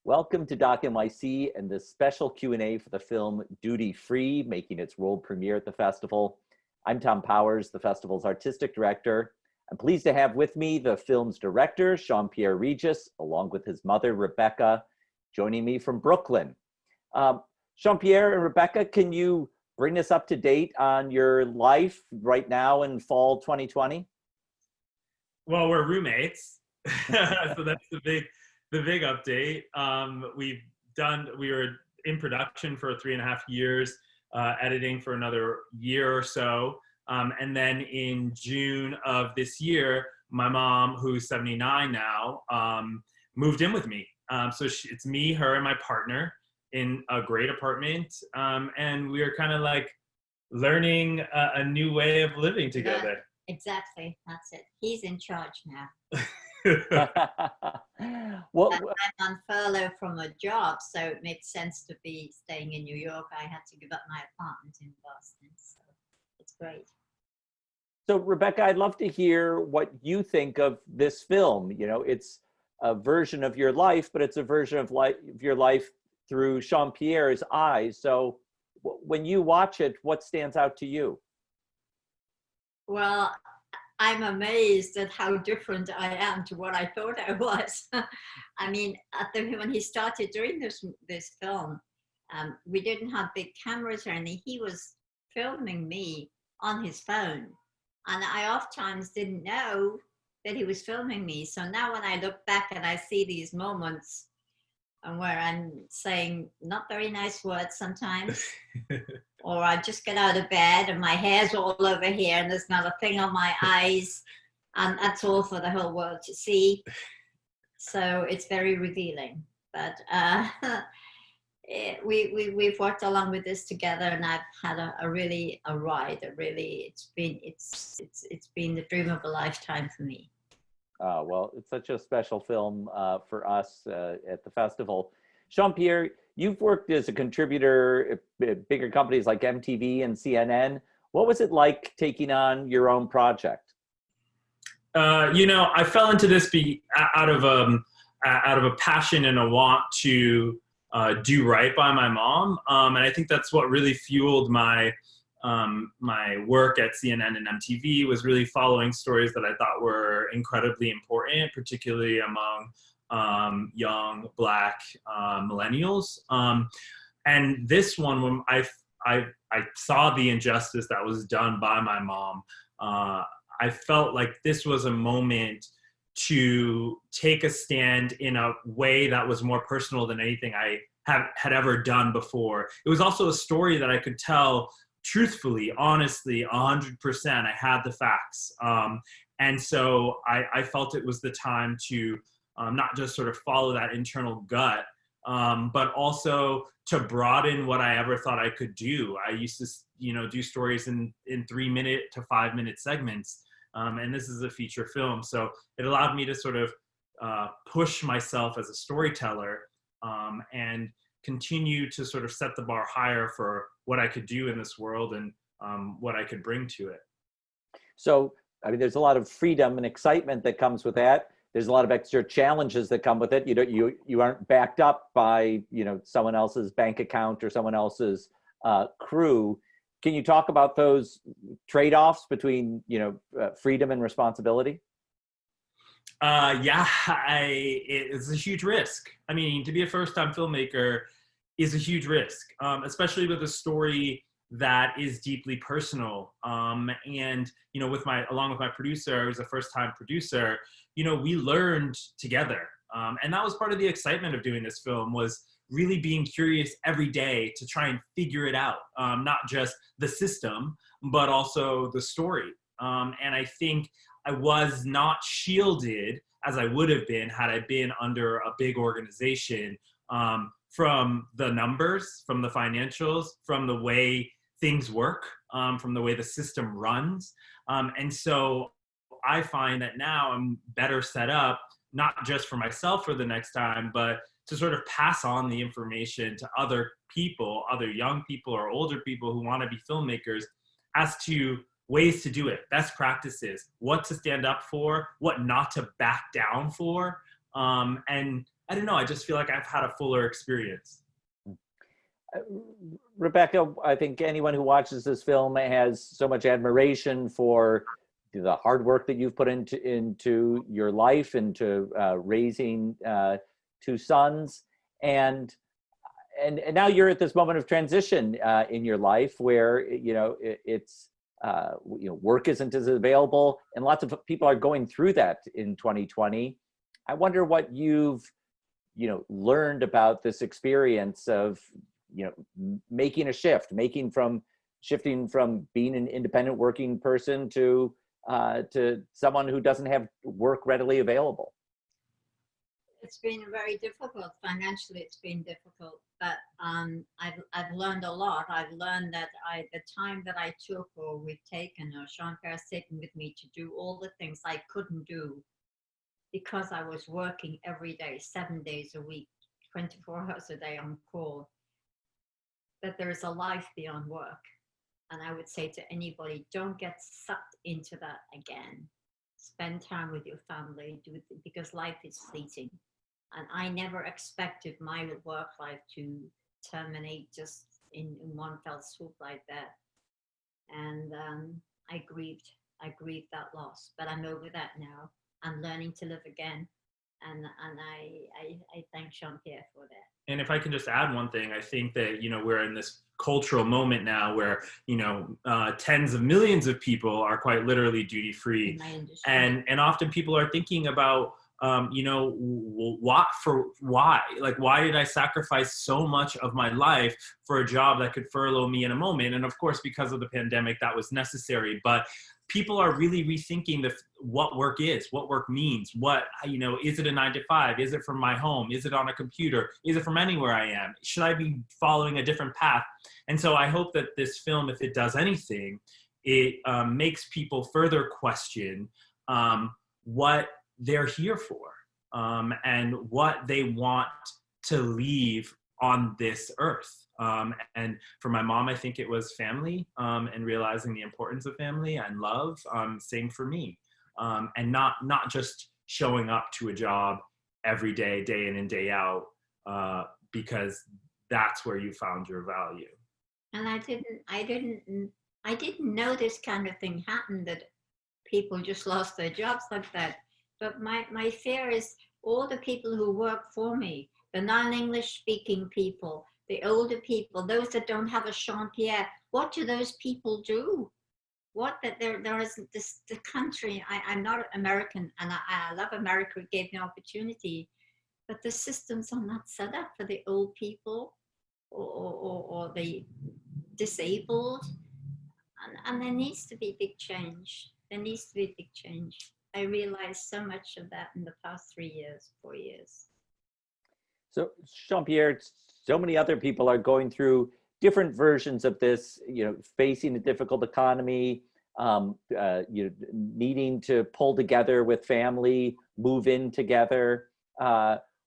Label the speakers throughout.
Speaker 1: Welcome to Doc NYC and this special Q&A for the film Duty Free, making its world premiere at the festival. I'm Tom Powers, the festival's artistic director. I'm pleased to have with me the film's director, Sian-Pierre Regis, along with his mother, Rebecca, joining me from Brooklyn. Sian-Pierre and Rebecca, can you bring us up to date on your life right now in fall 2020?
Speaker 2: Well, we're roommates, so that's the big update. We were in production for 3.5 years, editing for another year or so. And then in June of this year, my mom, who's 79 now, moved in with me. So it's me, her, and my partner in a great apartment. And we are kind of like learning a new way of living together.
Speaker 3: Yeah, exactly, that's it. He's in charge now.
Speaker 1: What,
Speaker 3: I'm on furlough from a job, so it made sense to be staying in New York. I had to give up my apartment in Boston, so it's great.
Speaker 1: So Rebecca, I'd love to hear what you think of this film. You know, it's a version of your life, but it's a version of your life through Sian-Pierre's eyes. So when you watch it, what stands out to you?
Speaker 3: Well, I'm amazed at how different I am to what I thought I was. I mean, when he started doing this film, we didn't have big cameras or anything. He was filming me on his phone. And I oftentimes didn't know that he was filming me. So now when I look back and I see these moments where I'm saying not very nice words sometimes, or I just get out of bed and my hair's all over here and there's not a thing on my eyes, and that's all for the whole world to see. So it's very revealing. But we've worked along with this together, and I've had a ride. It's been the dream of a lifetime for me.
Speaker 1: Well, it's such a special film for us at the festival. Sian-Pierre, you've worked as a contributor at bigger companies like MTV and CNN. What was it like taking on your own project?
Speaker 2: You know, I fell into this out of a passion and a want to do right by my mom, and I think that's what really fueled my work at CNN and MTV, was really following stories that I thought were incredibly important, particularly among young Black millennials. And this one, when I saw the injustice that was done by my mom, I felt like this was a moment to take a stand in a way that was more personal than anything I had ever done before. It was also a story that I could tell truthfully, honestly, 100%. I had the facts. And so I felt it was the time to not just sort of follow that internal gut, but also to broaden what I ever thought I could do. I used to, do stories in 3-minute to 5-minute segments. And this is a feature film. So it allowed me to sort of push myself as a storyteller and continue to sort of set the bar higher for what I could do in this world and what I could bring to it.
Speaker 1: So, I mean, there's a lot of freedom and excitement that comes with that. There's a lot of extra challenges that come with it. You aren't backed up by, someone else's bank account or someone else's crew. Can you talk about those trade-offs between, freedom and responsibility?
Speaker 2: Yeah, it's a huge risk. I mean, to be a first-time filmmaker is a huge risk, especially with a story that is deeply personal. And, along with my producer, who's a first-time producer, we learned together. And that was part of the excitement of doing this film, was really being curious every day to try and figure it out, not just the system, but also the story. And I think I was not shielded as I would have been had I been under a big organization, from the numbers, from the financials, from the way things work, from the way the system runs. And so I find that now I'm better set up, not just for myself for the next time, but to sort of pass on the information to other people, other young people or older people who want to be filmmakers, as to ways to do it, best practices, what to stand up for, what not to back down for, and I don't know, I just feel like I've had a fuller experience.
Speaker 1: Rebecca, I think anyone who watches this film has so much admiration for the hard work that you've put into your life, into raising two sons, and now you're at this moment of transition in your life where it's work isn't as available, and lots of people are going through that in 2020. I wonder what you've learned about this experience of making a shift, shifting from being an independent working person to someone who doesn't have work readily available.
Speaker 3: It's been very difficult financially. It's been difficult, but I've learned a lot. I've learned that the time that I took, or we've taken, or Sian-Pierre has taken with me to do all the things I couldn't do because I was working every day, 7 days a week, 24 hours a day on call, that there is a life beyond work. And I would say to anybody, don't get sucked into that again. Spend time with your family, because life is fleeting. And I never expected my work life to terminate just in one fell swoop like that. And I grieved that loss, but I'm over that now. I'm learning to live again. And I thank Sian-Pierre for that.
Speaker 2: And if I can just add one thing, I think that, we're in this cultural moment now where, tens of millions of people are quite literally duty free. And often people are thinking about, why? Like, why did I sacrifice so much of my life for a job that could furlough me in a moment? And of course, because of the pandemic, that was necessary. But people are really rethinking what work is, what work means, is it a 9 to 5? Is it from my home? Is it on a computer? Is it from anywhere I am? Should I be following a different path? And so I hope that this film, if it does anything, it makes people further question what they're here for and what they want to leave on this earth. And for my mom, I think it was family and realizing the importance of family and love. Same for me. And not just showing up to a job every day, day in and day out, because that's where you found your value.
Speaker 3: And I didn't know this kind of thing happened, that people just lost their jobs like that. But my fear is all the people who work for me, the non-English speaking people, the older people, those that don't have a Sian-Pierre, what do those people do? There is the country, I'm not American, and I love America, it gave me opportunity, but the systems are not set up for the old people or the disabled, and there needs to be big change. There needs to be a big change. I realized so much of that in the past 4 years.
Speaker 1: So Sian-Pierre, so many other people are going through different versions of this, facing a difficult economy, needing to pull together with family, move in together.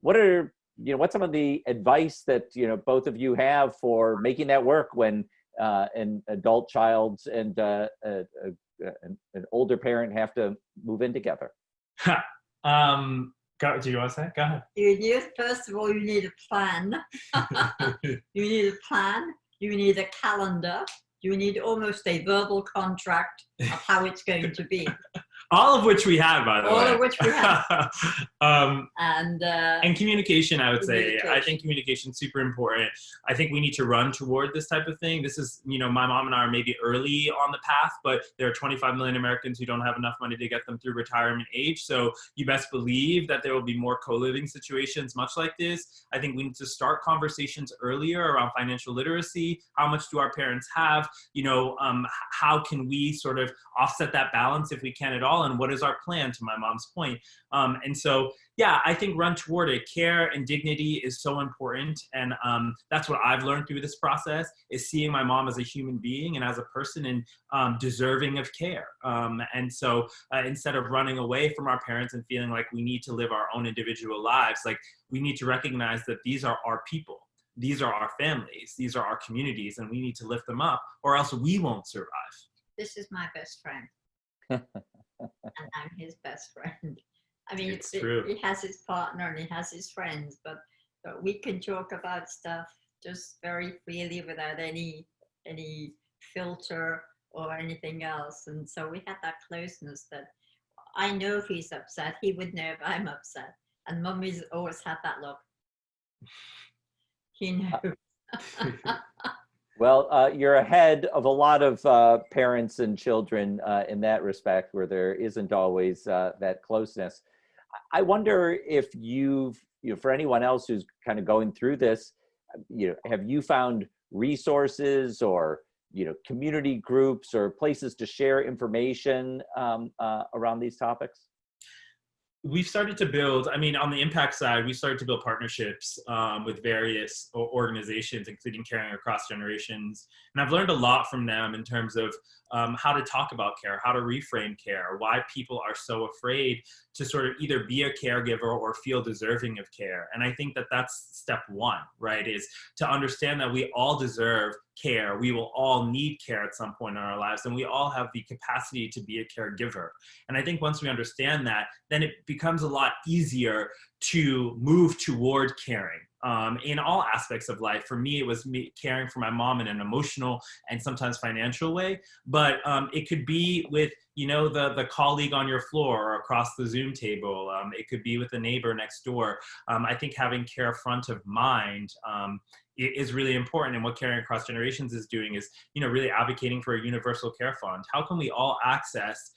Speaker 1: What's some of the advice that, both of you have for making that work when an adult child and an older parent have to move in together?
Speaker 2: Do you want to say? Go ahead.
Speaker 3: First of all, you need a plan. You need a plan. You need a calendar. You need almost a verbal contract of how it's going to be.
Speaker 2: All of which we have, by the way.
Speaker 3: All of which we have.
Speaker 2: And communication, I would say. I think communication is super important. I think we need to run toward this type of thing. This is, my mom and I are maybe early on the path, but there are 25 million Americans who don't have enough money to get them through retirement age. So you best believe that there will be more co-living situations much like this. I think we need to start conversations earlier around financial literacy. How much do our parents have? How can we sort of offset that balance if we can at all? And what is our plan, to my mom's point? And so, yeah, I think run toward it. Care and dignity is so important. And that's what I've learned through this process, is seeing my mom as a human being and as a person and deserving of care. And so instead of running away from our parents and feeling like we need to live our own individual lives, like we need to recognize that these are our people. These are our families. These are our communities, and we need to lift them up, or else we won't survive.
Speaker 3: This is my best friend. And I'm his best friend. I mean,
Speaker 2: It's true.
Speaker 3: he has his partner and he has his friends, but we can talk about stuff just very freely without any filter or anything else. And so we had that closeness that I know if he's upset, he would know if I'm upset. And Mummy's always had that look. He knows.
Speaker 1: Well, you're ahead of a lot of parents and children in that respect, where there isn't always that closeness. I wonder if for anyone else who's kind of going through this, have you found resources or, community groups or places to share information around these topics?
Speaker 2: We've started to build, on the impact side, we started to build partnerships with various organizations, including Caring Across Generations. And I've learned a lot from them in terms of how to talk about care, how to reframe care, why people are so afraid to sort of either be a caregiver or feel deserving of care. And I think that that's step one, right, is to understand that we all deserve care. We will all need care at some point in our lives, and we all have the capacity to be a caregiver. And I think once we understand that, then it becomes a lot easier to move toward caring in all aspects of life. For me, it was me caring for my mom in an emotional and sometimes financial way, but it could be with the colleague on your floor or across the Zoom table. It could be with a neighbor next door. I think having care front of mind is really important. And what Caring Across Generations is doing is, really advocating for a universal care fund. How can we all access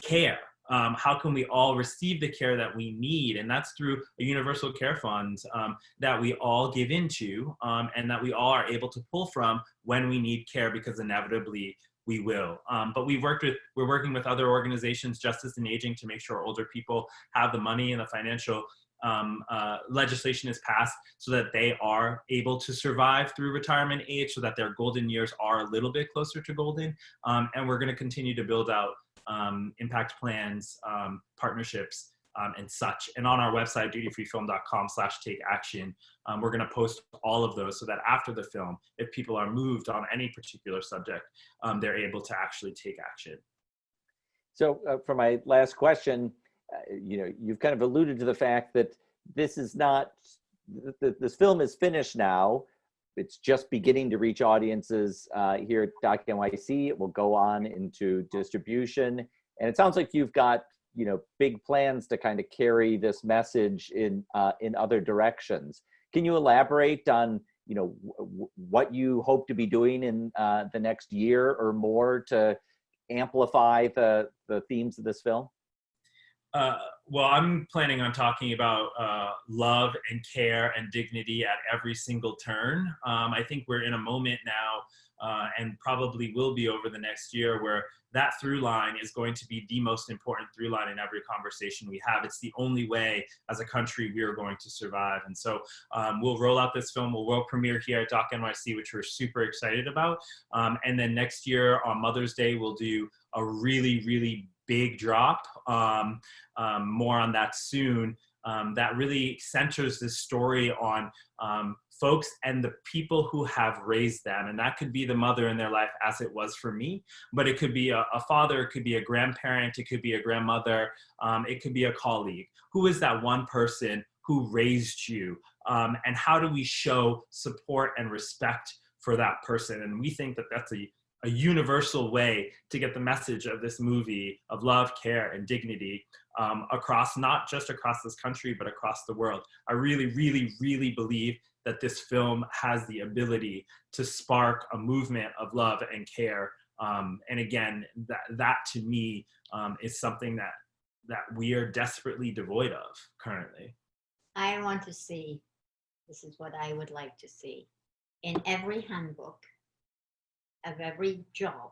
Speaker 2: care? How can we all receive the care that we need? And that's through a universal care fund that we all give into and that we all are able to pull from when we need care, because inevitably we will. But we're working with other organizations, Justice in Aging, to make sure older people have the money and the financial legislation is passed so that they are able to survive through retirement age, so that their golden years are a little bit closer to golden. And we're going to continue to build out impact plans, partnerships, and such. And on our website, dutyfreefilm.com/takeaction, we're going to post all of those so that after the film, if people are moved on any particular subject, they're able to actually take action.
Speaker 1: So for my last question, you've kind of alluded to the fact that this is not, this film is finished now. It's just beginning to reach audiences here at Doc NYC. It will go on into distribution. And it sounds like you've got, big plans to kind of carry this message in other directions. Can you elaborate on, what you hope to be doing in the next year or more to amplify the themes of this film?
Speaker 2: Well, I'm planning on talking about love and care and dignity at every single turn. I think we're in a moment now, and probably will be over the next year, where that through line is going to be the most important through line in every conversation we have. It's the only way as a country we are going to survive. And so we'll roll out this film. We'll world premiere here at Doc NYC, which we're super excited about. And then next year on Mother's Day, we'll do a really, really big drop. More on that soon. That really centers this story on folks and the people who have raised them. And that could be the mother in their life, as it was for me, but it could be a father, it could be a grandparent, it could be a grandmother, it could be a colleague. Who is that one person who raised you? And how do we show support and respect for that person? And we think that that's a universal way to get the message of this movie of love, care, and dignity across, not just across this country, but across the world. I really, really, really believe that this film has the ability to spark a movement of love and care. And again, that to me is something that we are desperately devoid of currently.
Speaker 3: I want to see, this is what I would like to see, in every handbook of every job,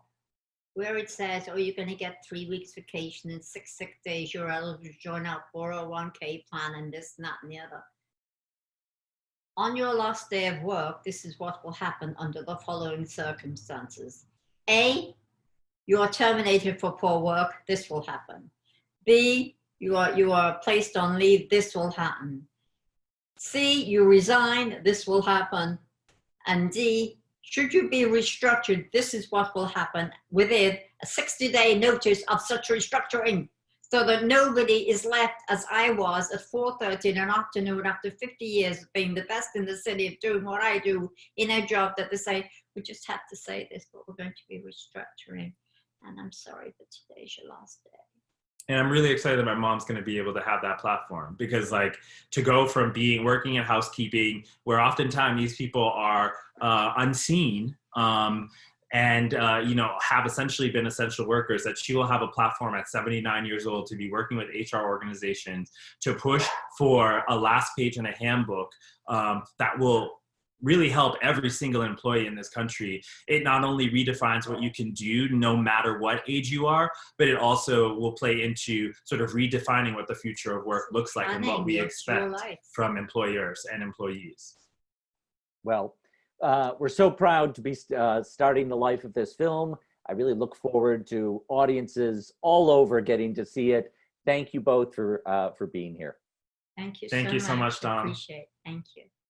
Speaker 3: where it says, oh, you're going to get 3 weeks vacation and 6 sick days, you're eligible to join our 401k plan and this, and that, and the other. On your last day of work, this is what will happen under the following circumstances. A, you are terminated for poor work, this will happen. B, you are placed on leave, this will happen. C, you resign, this will happen. And D, should you be restructured, this is what will happen within a 60-day notice of such restructuring. so that nobody is left as I was at 4:30 in an afternoon after 50 years of being the best in the city of doing what I do in a job that they say, we just have to say this, but we're going to be restructuring. And I'm sorry, but today's your last day.
Speaker 2: And I'm really excited that my mom's going to be able to have that platform, because like to go from working in housekeeping, where oftentimes these people are unseen, and have essentially been essential workers, that she will have a platform at 79 years old to be working with HR organizations to push for a last page in a handbook that will really help every single employee in this country. It not only redefines what you can do no matter what age you are, but it also will play into sort of redefining what the future of work looks like and what we expect from employers and employees.
Speaker 1: Well, we're so proud to be starting the life of this film. I really look forward to audiences all over getting to see it. Thank you both for being here.
Speaker 3: Thank you.
Speaker 2: Thank you so much, Tom.
Speaker 3: Appreciate it. Thank you.